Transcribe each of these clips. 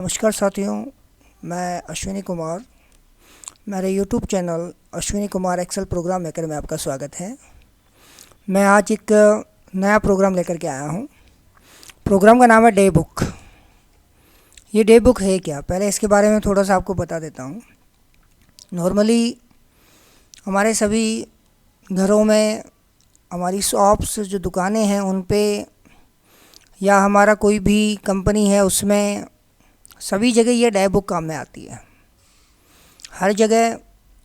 नमस्कार साथियों, मैं अश्विनी कुमार। मेरे YouTube channel Ashwini Kumar Excel program maker में आपका स्वागत है। मैं आज एक नया प्रोग्राम लेकर के आया हूँ। प्रोग्राम का नाम है डे बुक। ये डे बुक है क्या, पहले इसके बारे में थोड़ा सा आपको बता देता हूँ। नॉर्मली हमारे सभी घरों में, हमारी शॉप्स जो दुकानें हैं उन पे, या हमारा कोई भी कंपनी है उसमें, सभी जगह ये डे बुक काम में आती है। हर जगह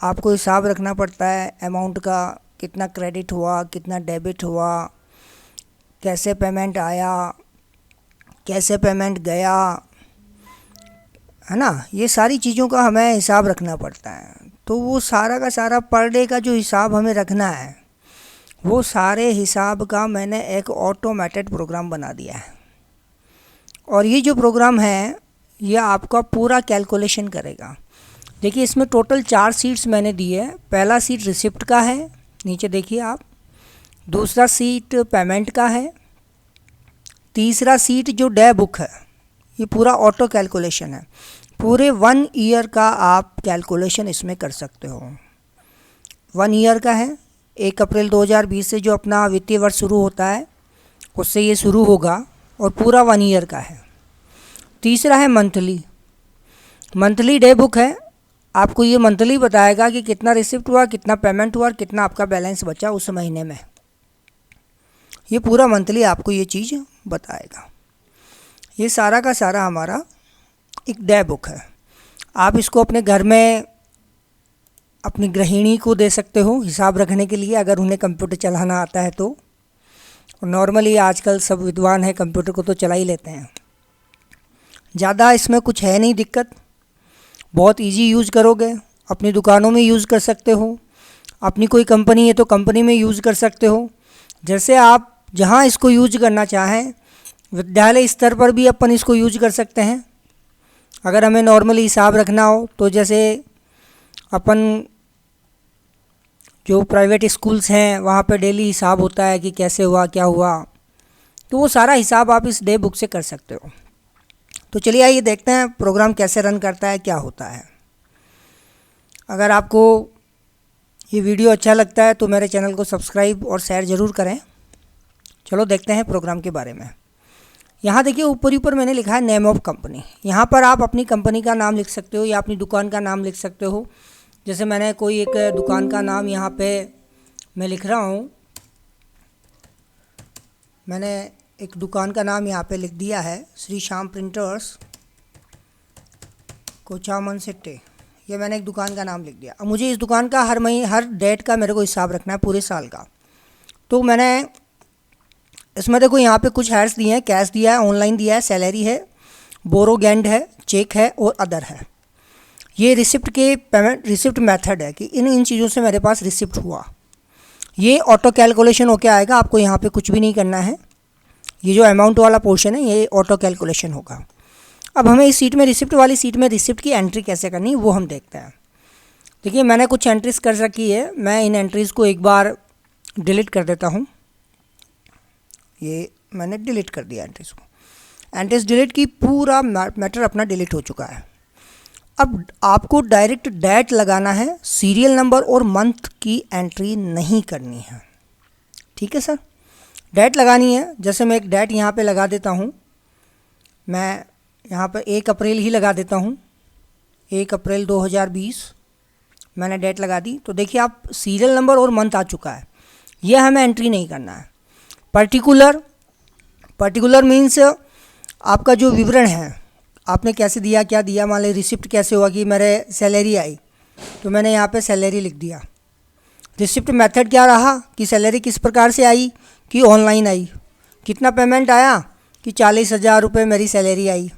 आपको हिसाब रखना पड़ता है अमाउंट का, कितना क्रेडिट हुआ, कितना डेबिट हुआ, कैसे पेमेंट आया, कैसे पेमेंट गया, है ना। ये सारी चीज़ों का हमें हिसाब रखना पड़ता है। तो वो सारा का सारा पर डे का जो हिसाब हमें रखना है, वो सारे हिसाब का मैंने एक ऑटोमेटेड प्रोग्राम बना दिया है। और ये जो प्रोग्राम है ये आपका पूरा कैलकुलेशन करेगा। देखिए, इसमें टोटल 4 सीट्स मैंने दिए हैं। पहला सीट रिसिप्ट का है, नीचे देखिए आप। दूसरा सीट पेमेंट का है। तीसरा सीट जो डे बुक है, ये पूरा ऑटो कैलकुलेशन है। पूरे 1 ईयर का आप कैलकुलेशन इसमें कर सकते हो। 1 ईयर का है, 1 अप्रैल 2020 से जो अपना वित्तीय वर्ष शुरू होता है उससे ये शुरू होगा, और पूरा 1 ईयर का है। तीसरा है मंथली डे बुक है। आपको ये मंथली बताएगा कि कितना रिसिप्ट हुआ, कितना पेमेंट हुआ और कितना आपका बैलेंस बचा उस महीने में। ये पूरा मंथली आपको ये चीज़ बताएगा। ये सारा का सारा हमारा एक डे बुक है। आप इसको अपने घर में अपनी गृहिणी को दे सकते हो हिसाब रखने के लिए, अगर उन्हें कंप्यूटर चलाना आता है तो। नॉर्मली आजकल सब विद्वान हैं, कंप्यूटर को तो चला ही लेते हैं। ज़्यादा इसमें कुछ है नहीं दिक्कत, बहुत इजी यूज़ करोगे। अपनी दुकानों में यूज़ कर सकते हो, अपनी कोई कंपनी है तो कंपनी में यूज़ कर सकते हो। जैसे आप जहाँ इसको यूज करना चाहें, विद्यालय स्तर पर भी अपन इसको यूज कर सकते हैं। अगर हमें नॉर्मली हिसाब रखना हो तो जैसे अपन जो प्राइवेट स्कूल्स हैं वहाँ पे डेली हिसाब होता है कि कैसे हुआ, क्या हुआ, तो वो सारा हिसाब आप इस डे बुक से कर सकते हो। तो चलिए आइए देखते हैं प्रोग्राम कैसे रन करता है, क्या होता है। अगर आपको ये वीडियो अच्छा लगता है तो मेरे चैनल को सब्सक्राइब और शेयर ज़रूर करें। चलो देखते हैं प्रोग्राम के बारे में। यहाँ देखिए ऊपर मैंने लिखा है नेम ऑफ कंपनी। यहाँ पर आप अपनी कंपनी का नाम लिख सकते हो या अपनी दुकान का नाम लिख सकते हो। जैसे मैंने कोई एक दुकान का नाम यहाँ पे मैं लिख रहा हूँ। मैंने एक दुकान का नाम यहाँ पे लिख दिया है, श्री श्याम प्रिंटर्स, कोचामन सिटी। ये मैंने एक दुकान का नाम लिख दिया। अब मुझे इस दुकान का हर महीने, हर डेट का मेरे को हिसाब रखना है, पूरे साल का। तो मैंने इसमें देखो यहाँ पे कुछ हेड्स दिए हैं, कैश दिया है, ऑनलाइन दिया है, सैलरी है, बोरोगैंड है, चेक है और अदर है। ये रिसिप्ट के पेमेंट, रिसिप्ट मेथड है कि इन चीज़ों से मेरे पास रिसिप्ट हुआ। ये ऑटो कैलकुलेशन होके आएगा, आपको यहाँ पे कुछ भी नहीं करना है। ये जो अमाउंट वाला पोर्शन है ये ऑटो कैलकुलेशन होगा। अब हमें इस सीट में, रिसिप्ट वाली सीट में रिसिप्ट की एंट्री कैसे करनी है वो हम देखते हैं। देखिए, मैंने कुछ एंट्रीज़ कर रखी है। मैं इन एंट्रीज़ को एक बार डिलीट कर देता हूँ। ये मैंने डिलीट कर दिया एंट्रीज़ को। एंट्रीज़ डिलीट की, पूरा मैटर अपना डिलीट हो चुका है। अब आपको डायरेक्ट डेट लगाना है, सीरियल नंबर और मंथ की एंट्री नहीं करनी है। ठीक है सर, डेट लगानी है। जैसे मैं एक डेट यहाँ पे लगा देता हूँ। मैं यहाँ पर 1 अप्रैल ही लगा देता हूँ। 1 अप्रैल 2020 मैंने डेट लगा दी। तो देखिए आप, सीरियल नंबर और मंथ आ चुका है। यह हमें एंट्री नहीं करना है। पर्टिकुलर मीन्स आपका जो विवरण है, आपने कैसे दिया, क्या दिया। मान लीजिए रिसिप्ट कैसे हुआ कि मेरे सैलरी आई, तो मैंने यहाँ पे सैलरी लिख दिया। रिसिप्ट मेथड क्या रहा कि सैलरी किस प्रकार से आई, कि ऑनलाइन आई। कितना पेमेंट आया कि 40,000 रुपये मेरी सैलरी आई।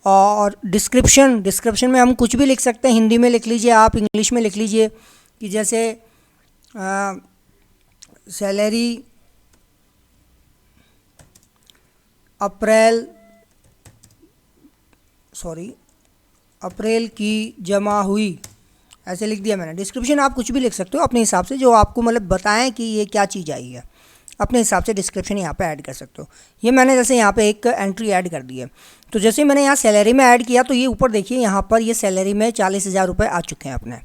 और डिस्क्रिप्शन में हम कुछ भी लिख सकते हैं। हिंदी में लिख लीजिए, आप इंग्लिश में लिख लीजिए कि जैसे सैलरी अप्रैल की जमा हुई, ऐसे लिख दिया मैंने। डिस्क्रिप्शन आप कुछ भी लिख सकते हो अपने हिसाब से, जो आपको मतलब बताएं कि ये क्या चीज़ आई है। अपने हिसाब से डिस्क्रिप्शन यहाँ पे ऐड कर सकते हो। ये मैंने जैसे यहाँ पे एक एंट्री ऐड कर दी है, तो जैसे ही मैंने यहाँ सैलरी में ऐड किया तो ये ऊपर देखिए यहाँ पर ये सैलरी में 40,000 रुपये आ चुके हैं अपने।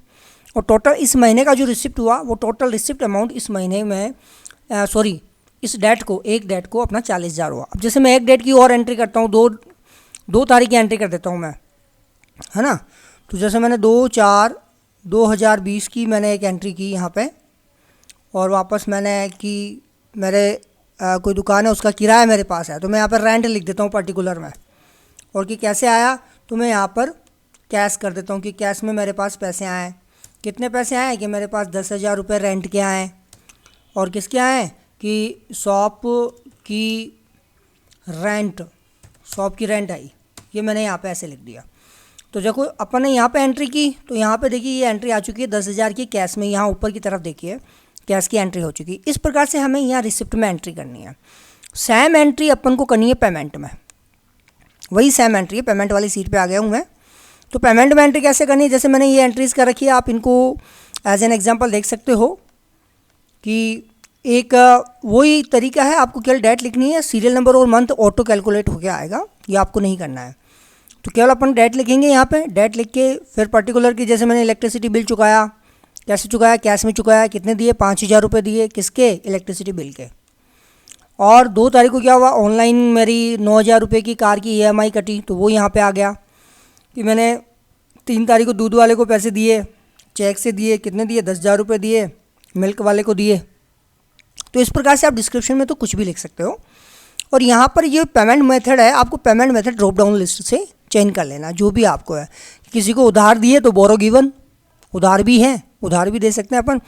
और टोटल इस महीने का जो रिसिप्ट हुआ वो टोटल रिसिप्ट अमाउंट इस महीने में इस डेट को, एक डेट को अपना 40,000 हुआ। अब जैसे मैं एक डेट की और एंट्री करता हूँ, दो तारीख की एंट्री कर देता हूँ मैं, है ना। तो जैसे मैंने 2/4/2020 की मैंने एक एंट्री की यहाँ पे, और वापस मैंने कि मेरे कोई दुकान है उसका किराया मेरे पास है, तो मैं यहाँ पर रेंट लिख देता हूँ पर्टिकुलर में। और कि कैसे आया, तो मैं यहाँ पर कैश कर देता हूँ कि कैश में मेरे पास पैसे आए। कितने पैसे आए कि मेरे पास 10,000 रुपये रेंट के आए। और किसके आए कि शॉप की रेंट आई, ये मैंने यहाँ पे ऐसे लिख दिया। तो देखो अपन ने यहाँ पे एंट्री की, तो यहाँ पे देखिए ये एंट्री आ चुकी है 10,000 की कैश में, यहाँ ऊपर की तरफ देखिए कैश की एंट्री हो चुकी है। इस प्रकार से हमें यहाँ रिसिप्ट में एंट्री करनी है। सेम एंट्री अपन को करनी है पेमेंट में, वही सेम एंट्री है। पेमेंट वाली सीट पे आ गया हूँ मैं। तो पेमेंट में एंट्री कैसे करनी है, जैसे मैंने ये एंट्रीज़ कर रखी है, आप इनको एज एन एग्जांपल देख सकते हो कि एक वही तरीका है। आपको केवल डेट लिखनी है, सीरियल नंबर और मंथ ऑटो कैलकुलेट होकर आएगा, ये आपको नहीं करना है। तो केवल अपन डेट लिखेंगे यहाँ पे, डेट लिख के फिर पर्टिकुलर की जैसे मैंने इलेक्ट्रिसिटी बिल चुकाया, कैसे चुकाया, कैश में चुकाया, कितने दिए, 5,000 रुपये दिए, किसके, इलेक्ट्रिसिटी बिल के। और 2 तारीख को क्या हुआ, ऑनलाइन मेरी 9,000 रुपये की कार की EMI कटी, तो वो यहाँ पे आ गया कि मैंने 3 तारीख को दूध वाले को पैसे दिए, चेक से दिए, कितने दिए, 10,000 रुपये दिए, मिल्क वाले को दिए। तो इस प्रकार से आप डिस्क्रिप्शन में तो कुछ भी लिख सकते हो। और यहाँ पर ये पेमेंट मेथड है, आपको payment method drop down list से चेंज कर लेना, जो भी आपको है। किसी को उधार दिए तो बोरो गिवन, उधार भी है, उधार भी दे सकते हैं अपन।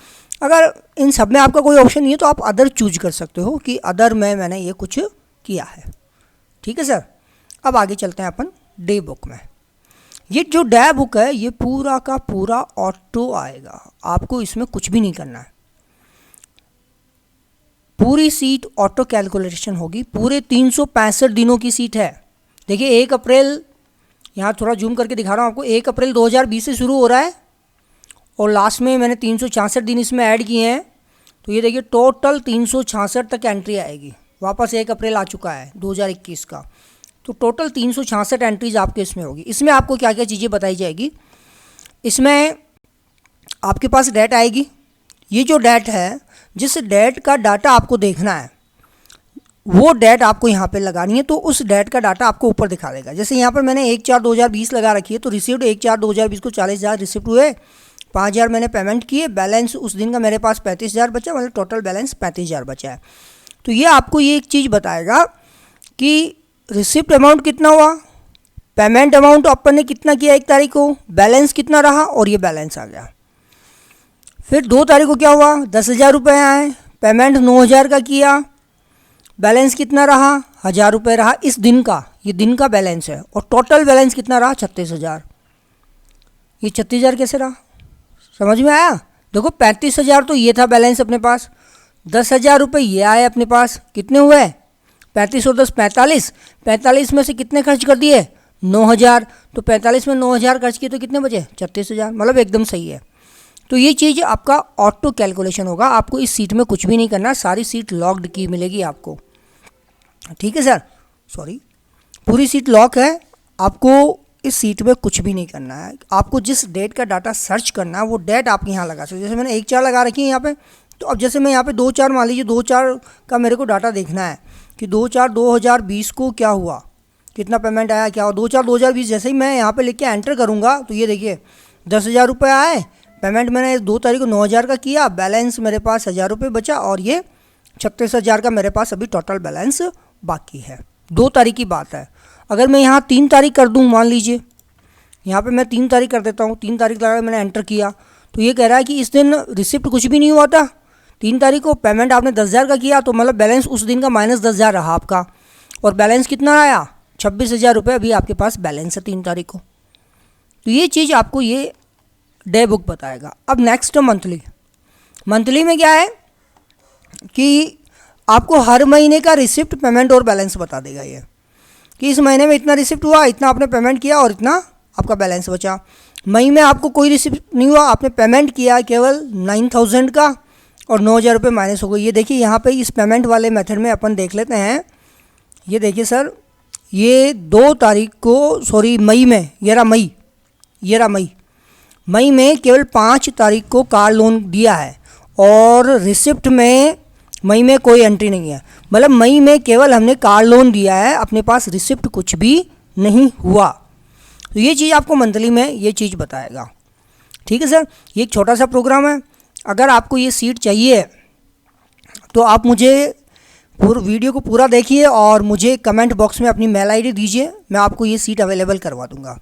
अगर इन सब में आपका कोई ऑप्शन नहीं है तो आप अदर चूज कर सकते हो कि अदर में मैंने ये कुछ किया है। ठीक है सर। अब आगे चलते हैं अपन डे बुक में। ये जो डे बुक है ये पूरा का पूरा ऑटो आएगा, आपको इसमें कुछ भी नहीं करना है। पूरी सीट ऑटो कैलकुलेशन होगी, पूरे 365 दिनों की सीट है। देखिए 1 अप्रैल, यहाँ थोड़ा जूम करके दिखा रहा हूँ आपको, 1 अप्रैल 2020 से शुरू हो रहा है और लास्ट में मैंने 366 दिन इसमें ऐड किए हैं। तो ये देखिए टोटल 366 तक एंट्री आएगी। वापस 1 अप्रैल आ चुका है 2021 का, तो टोटल 366 एंट्रीज आपके इसमें होगी। इसमें आपको क्या क्या चीज़ें बताई जाएगी, इसमें आपके पास डेट आएगी। ये जो डेट है, जिस डेट का डाटा आपको देखना है वो डेट आपको यहाँ पे लगानी है, तो उस डेट का डाटा आपको ऊपर दिखा देगा। जैसे यहाँ पर मैंने 1/4/2020 लगा रखी है, तो रिसीव्ड 1/4/2020 को 40,000 रिसिप्ट हुए, 5,000 मैंने पेमेंट किए, बैलेंस उस दिन का मेरे पास 35,000 बचा, मतलब टोटल बैलेंस 35,000 बचा है। तो ये आपको ये एक चीज़ बताएगा कि रिसिप्ट अमाउंट कितना हुआ, पेमेंट अमाउंट अपन ने कितना किया 1 तारीख को, बैलेंस कितना रहा, और ये बैलेंस आ गया। फिर 2 तारीख को क्या हुआ, 10,000 रुपये आए, पेमेंट 9,000 का किया, बैलेंस कितना रहा, 1,000 रुपये रहा इस दिन का, ये दिन का बैलेंस है। और टोटल बैलेंस कितना रहा, 36,000। ये 36,000 कैसे रहा, समझ में आया। देखो 35,000 तो ये था बैलेंस अपने पास, 10,000 रुपये ये आए अपने पास, कितने हुए, 35 और 10 45, 45 में से कितने खर्च कर दिए, 9,000। तो 45 में 9,000 खर्च किए तो कितने बचे, 36,000, मतलब एकदम सही है। तो ये चीज़ आपका ऑटो कैलकुलेशन होगा, आपको इस सीट में कुछ भी नहीं करना, सारी सीट लॉक्ड की मिलेगी आपको। ठीक है सर, सॉरी, पूरी सीट लॉक है, आपको इस सीट में कुछ भी नहीं करना है। आपको जिस डेट का डाटा सर्च करना है वो डेट आप यहाँ लगा सकते हो। जैसे मैंने 1/4 लगा रखी है यहाँ पे, तो अब जैसे मैं यहाँ पे 2/4 मान लीजिए, 2/4 का मेरे को डाटा देखना है कि 2/4/2020 को क्या हुआ, कितना पेमेंट आया, क्या हुआ। 2/4/2020 जैसे ही मैं यहाँ पे लिख के एंटर करूँगा तो ये देखिए 10,000 रुपये आए, पेमेंट मैंने 2 तारीख को 9,000 का किया, बैलेंस मेरे पास 1,000 रुपये बचा, और ये 36,000 का मेरे पास अभी टोटल बैलेंस बाकी है। 2 तारीख की बात है। अगर मैं यहाँ 3 तारीख कर दूँ, मान लीजिए यहाँ पे मैं 3 तारीख कर देता हूँ, 3 तारीख लगा मैंने एंटर किया, तो ये कह रहा है कि इस दिन रिसिप्ट कुछ भी नहीं हुआ था। 3 तारीख को पेमेंट आपने 10,000 का किया, तो मतलब बैलेंस उस दिन का -10,000 रहा आपका, और बैलेंस कितना आया, 26,000 रुपये अभी आपके पास बैलेंस है 3 तारीख को। तो ये चीज़ आपको ये डे बुक बताएगा। अब नेक्स्ट मंथली में क्या है कि आपको हर महीने का रिसिप्ट, पेमेंट और बैलेंस बता देगा ये, कि इस महीने में इतना रिसिप्ट हुआ, इतना आपने पेमेंट किया और इतना आपका बैलेंस बचा। मई में आपको कोई रिसिप्ट नहीं हुआ, आपने पेमेंट किया केवल 9,000 का और 9,000 रुपये माइनस हो गए। ये देखिए यहाँ पे इस पेमेंट वाले मेथड में अपन देख लेते हैं। ये देखिए सर, ये 2 तारीख को, सॉरी मई में, ये रहा मई में केवल 5 तारीख को कार लोन दिया है और रिसिप्ट में मई में कोई एंट्री नहीं है। मतलब मई में केवल हमने कार लोन दिया है, अपने पास रिसिप्ट कुछ भी नहीं हुआ। तो ये चीज़ आपको मंथली में ये चीज़ बताएगा। ठीक है सर, ये एक छोटा सा प्रोग्राम है। अगर आपको ये सीट चाहिए तो आप मुझे वीडियो को पूरा देखिए और मुझे कमेंट बॉक्स में अपनी मेल आईडी दीजिए, मैं आपको ये सीट अवेलेबल करवा दूंगा।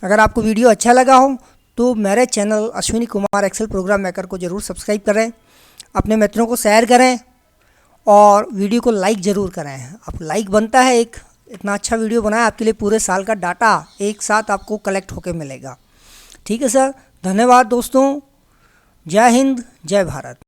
अगर आपको वीडियो अच्छा लगा हो तो मेरे channel Ashwini Kumar Excel program maker को ज़रूर सब्सक्राइब करें, अपने मित्रों को शेयर करें और वीडियो को लाइक ज़रूर करें। आप लाइक बनता है, एक इतना अच्छा वीडियो बनाया आपके लिए, पूरे साल का डाटा एक साथ आपको कलेक्ट होकर मिलेगा। ठीक है सर, धन्यवाद दोस्तों, जय हिंद, जय भारत।